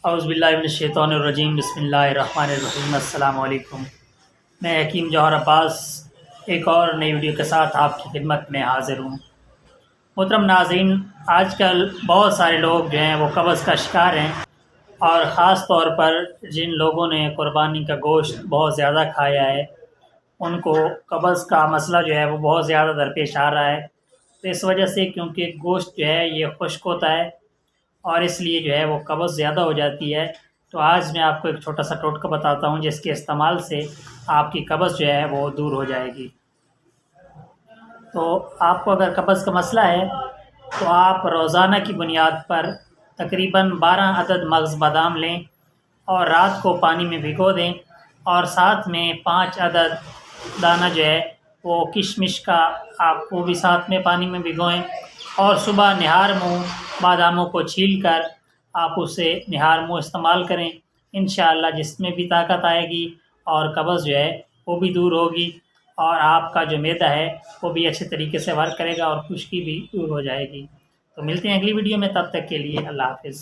اعوذ باللہ من الشیطان الرجیم، بسم اللہ الرحمن الرحیم۔ السلام علیکم، میں حکیم جوہر عباس ایک اور نئی ویڈیو کے ساتھ آپ کی خدمت میں حاضر ہوں۔ محترم ناظرین، آج کل بہت سارے لوگ جو ہیں وہ قبض کا شکار ہیں، اور خاص طور پر جن لوگوں نے قربانی کا گوشت بہت زیادہ کھایا ہے ان کو قبض کا مسئلہ جو ہے وہ بہت زیادہ درپیش آ رہا ہے۔ تو اس وجہ سے کیونکہ گوشت جو ہے یہ خشک ہوتا ہے اور اس لیے جو ہے وہ قبض زیادہ ہو جاتی ہے، تو آج میں آپ کو ایک چھوٹا سا ٹوٹکا بتاتا ہوں جس کے استعمال سے آپ کی قبض جو ہے وہ دور ہو جائے گی۔ تو آپ کو اگر قبض کا مسئلہ ہے تو آپ روزانہ کی بنیاد پر تقریباً 12 عدد مغز بادام لیں اور رات کو پانی میں بھگو دیں، اور ساتھ میں 5 عدد دانہ جو ہے وہ کشمش کا آپ وہ بھی ساتھ میں پانی میں بھگوئیں، اور صبح نہار منہ باداموں کو چھیل کر آپ اسے نہار منہ استعمال کریں۔ انشاءاللہ جسم میں بھی طاقت آئے گی اور قبض جو ہے وہ بھی دور ہوگی، اور آپ کا جو معدہ ہے وہ بھی اچھے طریقے سے ورک کرے گا اور خشکی بھی دور ہو جائے گی۔ تو ملتے ہیں اگلی ویڈیو میں، تب تک کے لیے اللہ حافظ۔